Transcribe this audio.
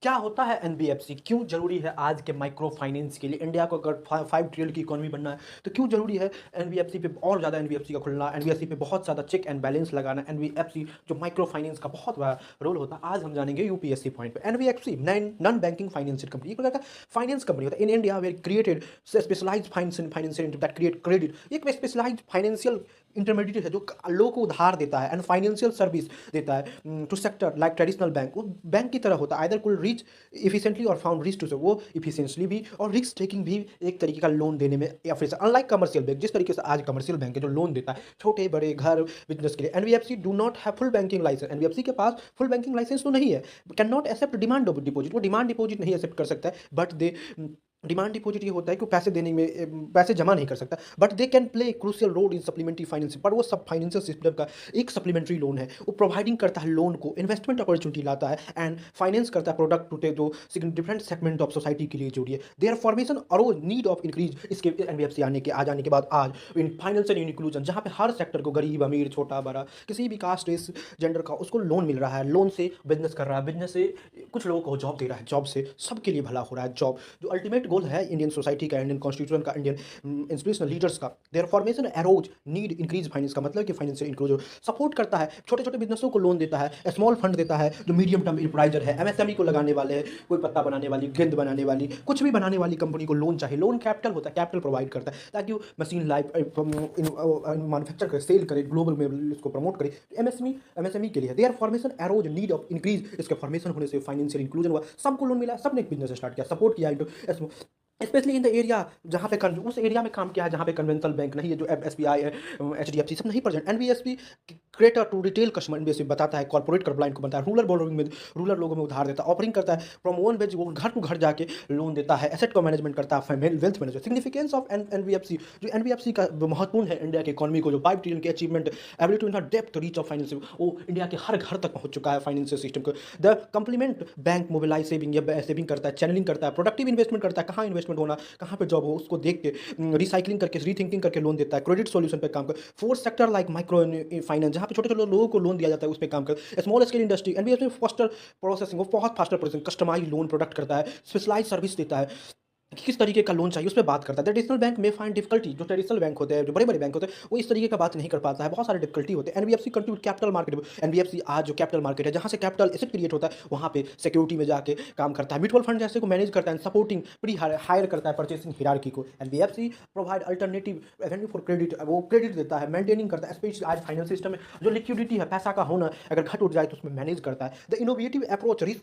क्या होता है एनबीएफसी? क्यों ज़रूरी है आज के माइक्रो फाइनेंस के लिए? इंडिया को अगर 5 ट्रिलियन की इकोनॉमी बनना है, तो क्यों ज़रूरी है एनबीएफसी पे और ज़्यादा एनबीएफसी का खुलना, एनबीएफसी पे बहुत ज़्यादा चेक एंड बैलेंस लगाना, एनबीएफसी जो माइक्रो फाइनेंस का बहुत बड़ा रोल होता है, आज हम जानेंगे यूपीएससी पॉइंट पे। NBFC non banking financial company, एक प्रकार का फाइनेंस कंपनी होता है। In India were created specialized financial that create credit. एक स्पेशलाइज्ड फाइनेंशियल इंटरमीडिएट है जो लोगों को उधार देता है एंड फाइनेंशियल सर्विस देता है to sector like traditional bank. वो बैंक की तरह होता है, आइदर कुल रीच इफिशिएंटली और फाउंड रिस्क टू से वो इफिशिएंटली भी और रिस्क टेकिंग भी एक तरीके का लोन देने में या फिर अनलाइक कमर्शियल बैंक, जिस तरीके से आज कमर्शियल बैंक है जो लोन देता है छोटे बड़े घर बिजनेस के लिए। NBFC do not have full banking license. NBFC के पास फुल बैंकिंग लाइसेंस तो नहीं है, can not accept demand deposit. वो डिमांड डिपॉजिट नहीं एक्सेप्ट कर सकता है, बट दे डिमांड डिपॉजिट ये होता है कि वो पैसे देने में पैसे जमा नहीं कर सकता, but they can play crucial role in supplementary financing. पर वो सब फाइनेंशियल सिस्टम का एक सप्लीमेंट्री लोन है। वो प्रोवाइडिंग करता है लोन को, इन्वेस्टमेंट अपॉर्चुनिटी लाता है एंड फाइनेंस करता है प्रोडक्ट टू जो डिफरेंट सेगमेंट ऑफ सोसाइटी के लिए जरूरी है। देयर फॉर्मेशन और नीड ऑफ इंक्रीज इसके एनबीएफसी आने के बाद आज इन फाइनेंशियल इंक्लूजन, जहाँ पे हर सेक्टर को गरीब अमीर छोटा बड़ा किसी भी कास्ट रेस जेंडर का उसको लोन मिल रहा है। लोन से बिजनेस कर रहा है, बिजनेस से कुछ लोगों को जॉब दे रहा है, जॉब से सबके लिए भला हो रहा है। जॉब जो अल्टीमेट गोल है इंडियन सोसाइटी का, इंडियन कॉन्स्टिट्यूशन का, इंडियन इंस्पिरेशनल लीडर्स का। There formation arrows need increase finance का मतलब कि फाइनेंशियल इंक्लूजन सपोर्ट करता है, छोटे छोटे बिजनेसों को लोन देता है, स्मॉल फंड देता है जो मीडियम टर्म इंटरप्राइजर है, एमएसएमई को लगाने वाले हैं, कोई पत्ता बनाने वाली, गेंद बनाने वाली, कुछ भी बनाने वाली कंपनी को लोन चाहिए। लोन कैपिटल होता है, कैपिटल प्रोवाइड करता है ताकि वो मशीन लाइफ मैन्युफैक्चर करे, सेल करे, ग्लोबल में इसको प्रमोट करे। एमएसएमई के लिए there formation arrows need of increase, इसके फॉर्मेशन होने से फाइनेंशियल इंक्लूजन हुआ, सबको लोन मिला, सबने एक बिजनेस स्टार्ट किया, सपोर्ट किया स्पेशली इन द एरिया जहाँ पे उस एरिया में काम किया है जहाँ पे कन्वेंशनल बैंक नहीं है, जो एसबीआई एचडीएफसी सब नहीं present. NBFC creator to retail customer, NBFC बताता है कॉर्पोरेट क्लाइंट को बताता है, रूरल बोरोइंग में रूरल लोगों में उधार देता है, ऑफरिंग करता है फ्रॉम वन बेच, वो घर टू घर जाके लोन देता है, एसेट को मैनेजमेंट करता है, wealth management. Significance of NBFC, जो एनबीएफसी का महत्वपूर्ण है इंडिया की इकोनॉमी को, जो 5 ट्रिलियन की achievement, ability to depth reach of finance, वो इंडिया के हर घर तक पहुंच चुका है फाइनेंशियल सिस्टम को। The complement bank mobilize saving या सेविंग करता है, चैनलिंग करता है, प्रोडक्टिव इन्वेस्टमेंट करता है, कहाँ इन्वेस्टमेंट होना, कहाँ पे जॉब हो उसको देख के रिसाइकलिंग करके रीथिंकिंग करके लोन देता है, क्रेडिट सॉल्यूशन पे काम कर। Fourth sector like micro finance, जहाँ पे छोटे छोटे लोगों को लोन दिया जाता है उस पर काम कर। Small scale industry, NBFC faster processing, वो बहुत faster processing, customize loan product करता है, स्पेशलाइज सर्विस देता है कि किस तरीके का लोन चाहिए उस पर बात करता है। ट्रेडिशनल बैंक में फाइंड डिफिकल्टी, जो ट्रेडिशनल बैंक होते हैं, जो बड़े बड़े बैंक होते हैं, वो इस तरीके का बात नहीं कर पाता है, बहुत सारे डिफिकल्टी होते हैं। NBFC contribute capital market, NBFC आज जो कैपिटल मार्केट है जहाँ से कैपिटल एसेट क्रिएट होता है वहाँ पे सिक्योरिटी में जाके काम करता है, म्यूचुअल फंड जैसे को मैनेज करता है, सपोर्टिंग प्री हायर करता है परचेसिंग हिरार्की को। NBFC provide alternative Avenue for credit, वो क्रेडिट देता है, मेंटेनिंग करता है, स्पेशली आज फाइनेंस सिस्टम में जो लिक्विडिटी है, पैसा का होना अगर घट उठ जाए तो उसमें मैनेज करता है। The innovative approach risk